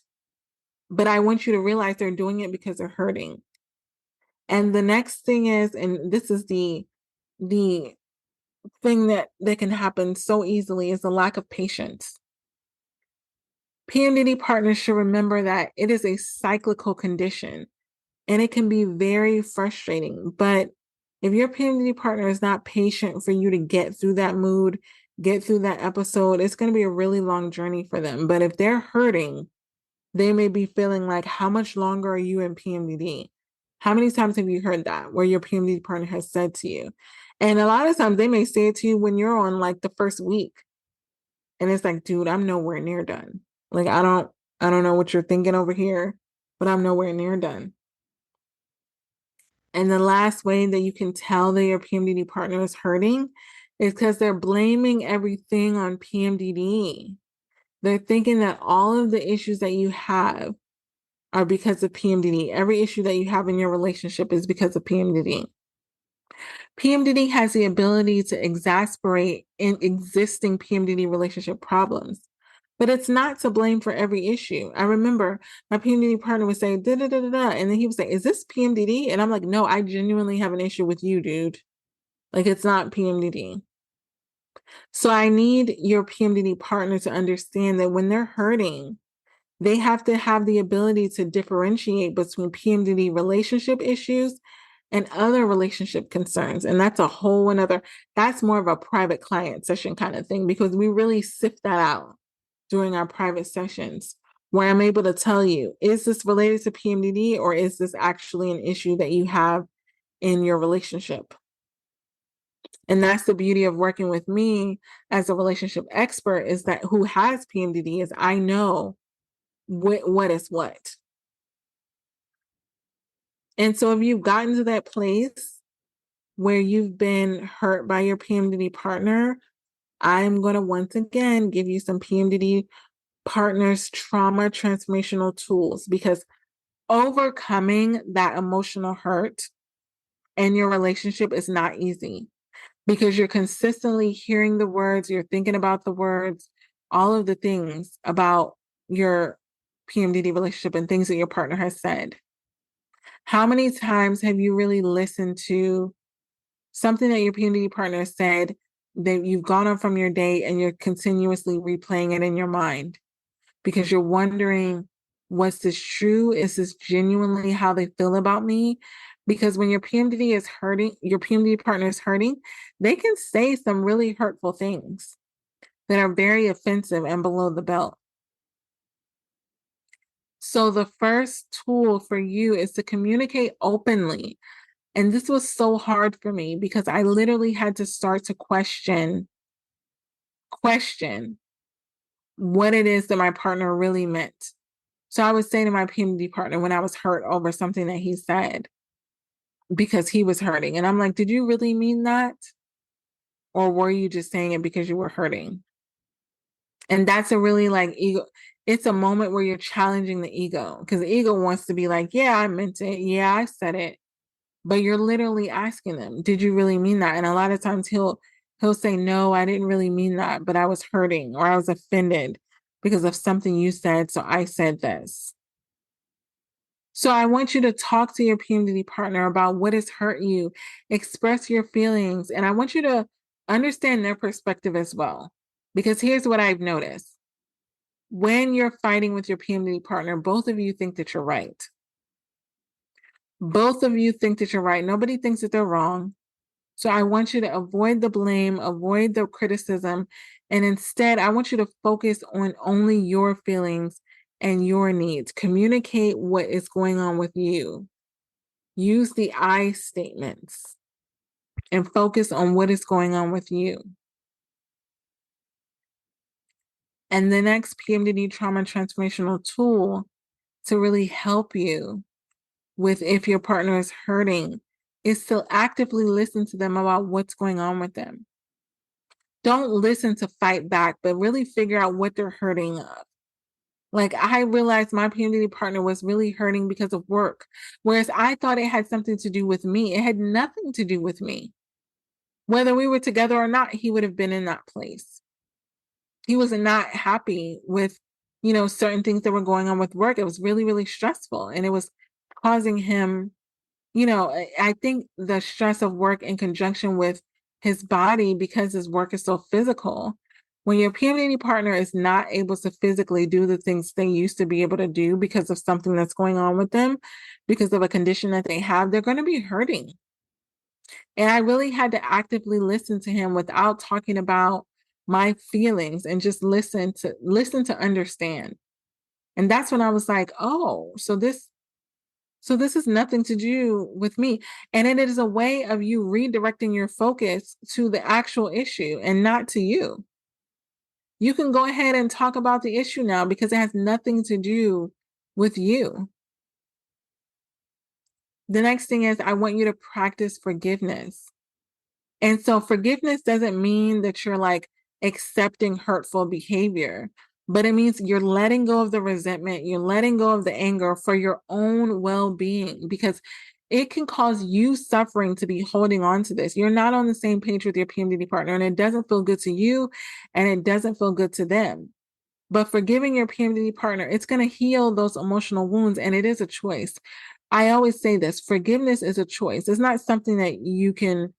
But I want you to realize they're doing it because they're hurting. And the next thing is, and this is the thing that can happen so easily, is the lack of patience. PMDD partners should remember that it is a cyclical condition and it can be very frustrating. But if your PMDD partner is not patient for you to get through that mood, get through that episode, it's going to be a really long journey for them. But if they're hurting, they may be feeling like, how much longer are you in PMDD? How many times have you heard that where your PMDD partner has said to you? And a lot of times they may say it to you when you're on like the first week. And it's like, dude, I'm nowhere near done. Like, I don't know what you're thinking over here, but I'm nowhere near done. And the last way that you can tell that your PMDD partner is hurting is because they're blaming everything on PMDD. They're thinking that all of the issues that you have are because of PMDD. Every issue that you have in your relationship is because of PMDD. PMDD has the ability to exasperate in existing PMDD relationship problems, but it's not to blame for every issue. I remember my PMDD partner would say, da da da da da, and then he would say, is this PMDD? And I'm like, no, I genuinely have an issue with you, dude. Like, it's not PMDD. So I need your PMDD partner to understand that when they're hurting, they have to have the ability to differentiate between PMDD relationship issues and other relationship concerns. And that's a whole another, that's more of a private client session kind of thing, because we really sift that out during our private sessions where I'm able to tell you, is this related to PMDD or is this actually an issue that you have in your relationship? And that's the beauty of working with me as a relationship expert, is that who has PMDD is I know what is what. And so if you've gotten to that place where you've been hurt by your PMDD partner, I'm going to once again give you some PMDD partners trauma transformational tools, because overcoming that emotional hurt in your relationship is not easy, because you're consistently hearing the words, you're thinking about the words, all of the things about your PMDD relationship and things that your partner has said. How many times have you really listened to something that your PMDD partner said that you've gone on from your day and you're continuously replaying it in your mind because you're wondering, was this true? Is this genuinely how they feel about me? Because when your PMDD is hurting, your PMDD partner is hurting, they can say some really hurtful things that are very offensive and below the belt. So the first tool for you is to communicate openly. And this was so hard for me because I literally had to start to question what it is that my partner really meant. So I would say to my PMD partner when I was hurt over something that he said because he was hurting. And I'm like, did you really mean that? Or were you just saying it because you were hurting? And that's a really like ego. It's a moment where you're challenging the ego, because the ego wants to be like, yeah, I meant it. Yeah, I said it. But you're literally asking them, did you really mean that? And a lot of times he'll say, no, I didn't really mean that, but I was hurting or I was offended because of something you said. So I said this. So I want you to talk to your PMDD partner about what has hurt you, express your feelings, and I want you to understand their perspective as well. Because here's what I've noticed. When you're fighting with your PMDD partner, both of you think that you're right. Both of you think that you're right. Nobody thinks that they're wrong. So I want you to avoid the blame, avoid the criticism, and instead I want you to focus on only your feelings and your needs. Communicate what is going on with you. Use the I statements and focus on what is going on with you. And the next PMDD trauma transformational tool to really help you with if your partner is hurting is to actively listen to them about what's going on with them. Don't listen to fight back, but really figure out what they're hurting of. Like I realized my PMDD partner was really hurting because of work, whereas I thought it had something to do with me. It had nothing to do with me. Whether we were together or not, he would have been in that place. He was not happy with, certain things that were going on with work. It was really, really stressful, and it was causing him, I think the stress of work in conjunction with his body, because his work is so physical. When your PMDD partner is not able to physically do the things they used to be able to do because of something that's going on with them, because of a condition that they have, they're going to be hurting. And I really had to actively listen to him without talking about my feelings and just listen to understand. And that's when I was like, oh, so this is nothing to do with me. And it is a way of you redirecting your focus to the actual issue and not to you. You can go ahead and talk about the issue now because it has nothing to do with you. The next thing is I want you to practice forgiveness. And so forgiveness doesn't mean that you're like accepting hurtful behavior, but it means you're letting go of the resentment, you're letting go of the anger for your own well-being, because it can cause you suffering to be holding on to this. You're not on the same page with your PMDD partner, and it doesn't feel good to you, and it doesn't feel good to them. But forgiving your PMDD partner, it's going to heal those emotional wounds, and it is a choice. I always say this, forgiveness is a choice. It's not something that you can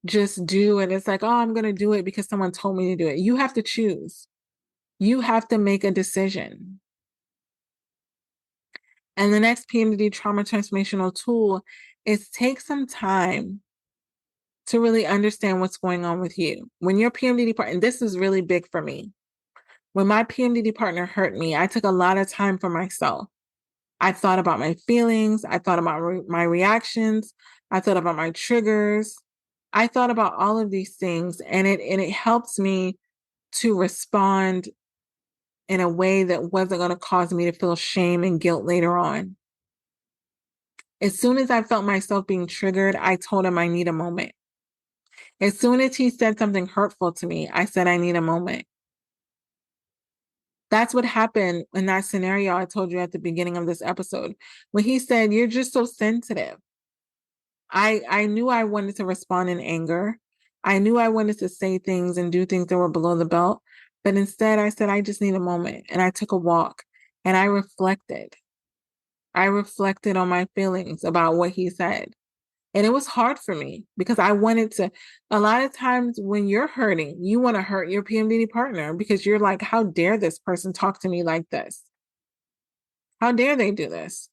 just do and it's like, oh, I'm going to do it because someone told me to do it. You have to choose. You have to make a decision. And the next PMDD trauma transformational tool is take some time to really understand what's going on with you. When your PMDD partner, and this is really big for me, when my PMDD partner hurt me, I took a lot of time for myself. I thought about my feelings. I thought about my reactions. I thought about my triggers. I thought about all of these things, and it helps me to respond in a way that wasn't going to cause me to feel shame and guilt later on. As soon as I felt myself being triggered, I told him I need a moment. As soon as he said something hurtful to me, I said I need a moment. That's what happened in that scenario I told you at the beginning of this episode. When he said, "You're just so sensitive." I knew I wanted to respond in anger. I knew I wanted to say things and do things that were below the belt. But instead, I said, I just need a moment. And I took a walk and I reflected. I reflected on my feelings about what he said. And it was hard for me because I wanted to. A lot of times when you're hurting, you want to hurt your PMDD partner because you're like, how dare this person talk to me like this? How dare they do this?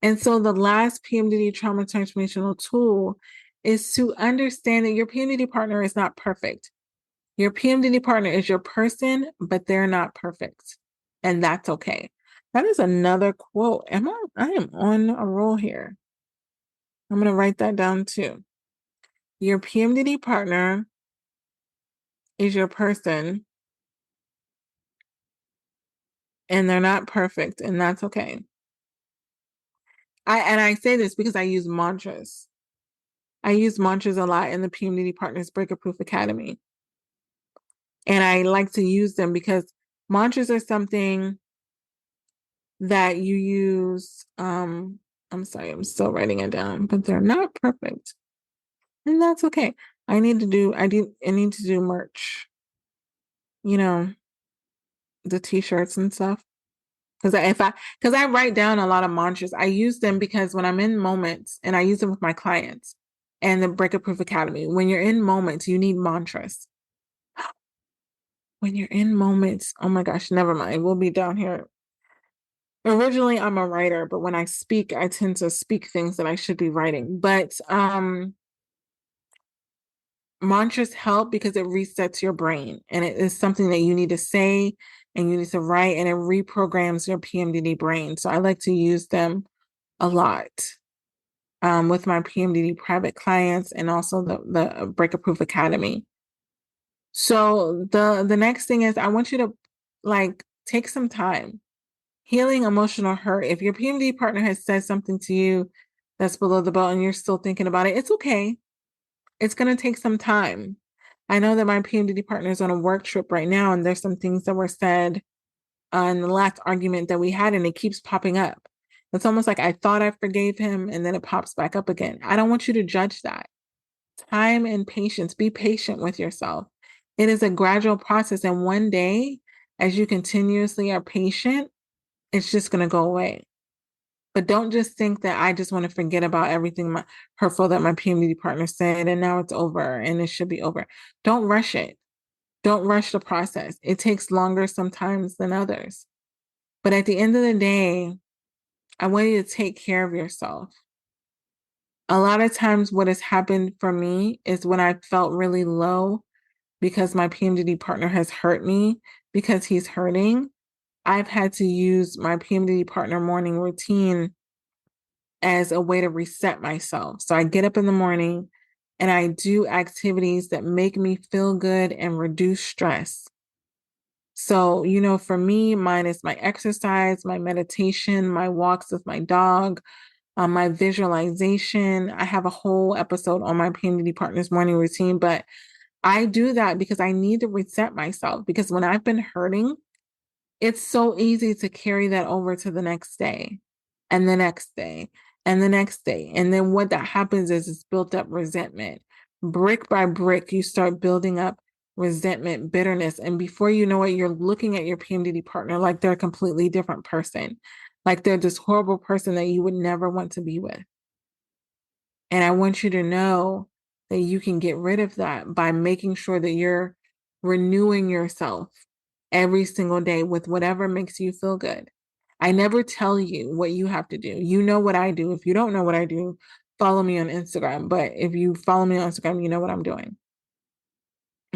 And so the last PMDD trauma transformational tool is to understand that your PMDD partner is not perfect. Your PMDD partner is your person, but they're not perfect. And that's okay. That is another quote. I am on a roll here. I'm going to write that down too. Your PMDD partner is your person, and they're not perfect, and that's okay. I say this because I use mantras. I use mantras a lot in the PMDD Partners Breaker Proof Academy. And I like to use them because mantras are something that you use. I'm sorry, I'm still writing it down, but they're not perfect. And that's okay. I need to do merch. the t-shirts and stuff. Because I write down a lot of mantras. I use them because when I'm in moments, and I use them with my clients and the Breakup Proof Academy, when you're in moments, you need mantras. When you're in moments, oh my gosh, never mind. We'll be down here. Originally, I'm a writer, but when I speak, I tend to speak things that I should be writing. But mantras help because it resets your brain, and it is something that you need to say and you need to write, and it reprograms your PMDD brain. So I like to use them a lot with my PMDD private clients and also the Breakup Proof Academy. So the next thing is I want you to like take some time. Healing emotional hurt. If your PMDD partner has said something to you that's below the belt and you're still thinking about it, it's okay. It's going to take some time. I know that my PMDD partner is on a work trip right now, and there's some things that were said in the last argument that we had, and it keeps popping up. It's almost like I thought I forgave him, and then it pops back up again. I don't want you to judge that. Time and patience. Be patient with yourself. It is a gradual process, and one day, as you continuously are patient, it's just going to go away. But don't just think that I just want to forget about everything hurtful that my PMDD partner said and now it's over and it should be over. Don't rush it. Don't rush the process. It takes longer sometimes than others. But at the end of the day, I want you to take care of yourself. A lot of times, what has happened for me is when I felt really low because my PMDD partner has hurt me because he's hurting, I've had to use my PMDD partner morning routine as a way to reset myself. So I get up in the morning and I do activities that make me feel good and reduce stress. So, for me, mine is my exercise, my meditation, my walks with my dog, my visualization. I have a whole episode on my PMDD partner's morning routine, but I do that because I need to reset myself because when I've been hurting, it's so easy to carry that over to the next day and the next day and the next day. And then what that happens is it's built up resentment. Brick by brick, you start building up resentment, bitterness. And before you know it, you're looking at your PMDD partner like they're a completely different person, like they're this horrible person that you would never want to be with. And I want you to know that you can get rid of that by making sure that you're renewing yourself every single day with whatever makes you feel good. I never tell you what you have to do. You know what I do. If you don't know what I do, follow me on Instagram. But if you follow me on Instagram, you know what I'm doing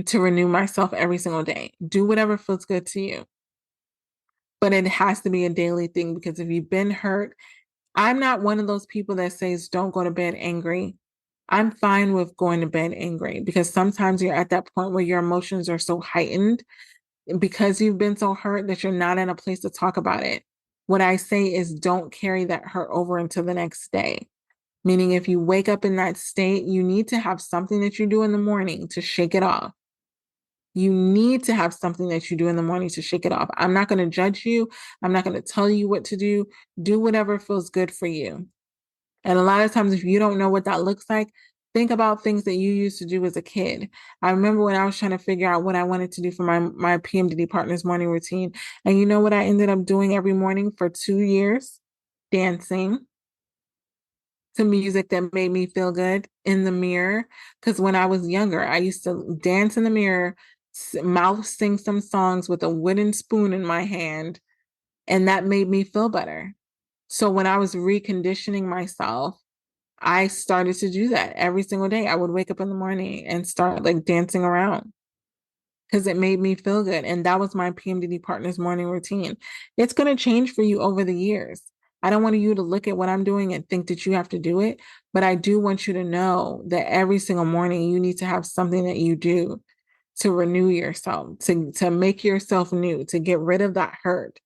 to renew myself every single day. Do whatever feels good to you. But it has to be a daily thing because if you've been hurt, I'm not one of those people that says don't go to bed angry. I'm fine with going to bed angry because sometimes you're at that point where your emotions are so heightened because you've been so hurt that you're not in a place to talk about it. What I say is don't carry that hurt over into the next day. Meaning, if you wake up in that state, you need to have something that you do in the morning to shake it off. You need to have something that you do in the morning to shake it off. I'm not going to judge you. I'm not going to tell you what to do. Do whatever feels good for you. And a lot of times, if you don't know what that looks like, think about things that you used to do as a kid. I remember when I was trying to figure out what I wanted to do for my PMDD partner's morning routine. And you know what I ended up doing every morning for 2 years? Dancing to music that made me feel good in the mirror. Because when I was younger, I used to dance in the mirror, mouth sing some songs with a wooden spoon in my hand, and that made me feel better. So when I was reconditioning myself, I started to do that every single day. I would wake up in the morning and start like dancing around because it made me feel good. And that was my PMDD partner's morning routine. It's going to change for you over the years. I don't want you to look at what I'm doing and think that you have to do it, but I do want you to know that every single morning you need to have something that you do to renew yourself, to make yourself new, to get rid of that hurt.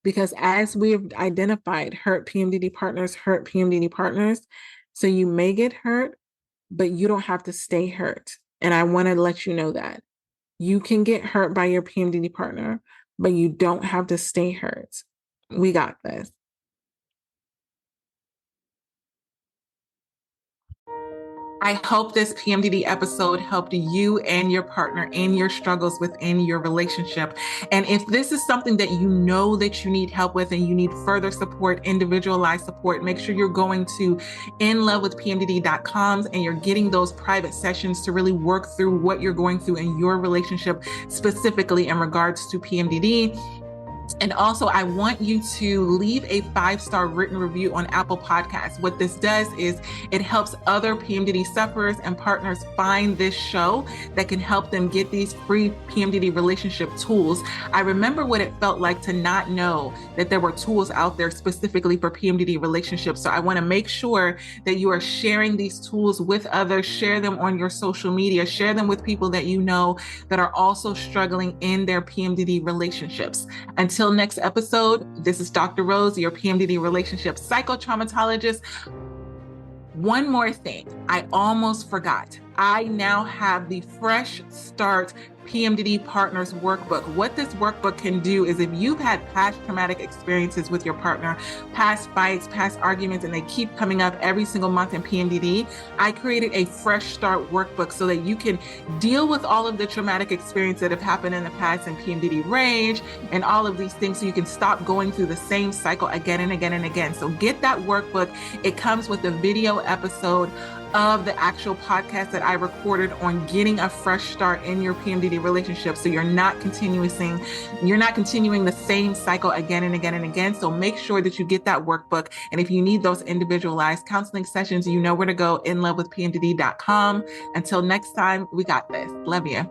Because as we've identified, hurt PMDD partners hurt PMDD partners. So you may get hurt, but you don't have to stay hurt. And I want to let you know that. You can get hurt by your PMDD partner, but you don't have to stay hurt. We got this. I hope this PMDD episode helped you and your partner in your struggles within your relationship. And if this is something that you know that you need help with and you need further support, individualized support, make sure you're going to inlovewithpmdd.com and you're getting those private sessions to really work through what you're going through in your relationship, specifically in regards to PMDD. And also, I want you to leave a 5-star written review on Apple Podcasts. What this does is it helps other PMDD sufferers and partners find this show that can help them get these free PMDD relationship tools. I remember what it felt like to not know that there were tools out there specifically for PMDD relationships. So I want to make sure that you are sharing these tools with others, share them on your social media, share them with people that you know that are also struggling in their PMDD relationships. Until next episode, this is Dr. Rose, your PMDD relationship psychotraumatologist. One more thing, I almost forgot. I now have the Fresh Start PMDD Partners Workbook. What this workbook can do is if you've had past traumatic experiences with your partner, past fights, past arguments, and they keep coming up every single month in PMDD, I created a Fresh Start Workbook so that you can deal with all of the traumatic experiences that have happened in the past in PMDD rage and all of these things so you can stop going through the same cycle again and again and again. So get that workbook. It comes with a video episode of the actual podcast that I recorded on getting a fresh start in your PMDD relationship. So you're not continuing the same cycle again and again and again. So make sure that you get that workbook. And if you need those individualized counseling sessions, you know where to go, inlovewithpmdd.com. Until next time, we got this. Love you.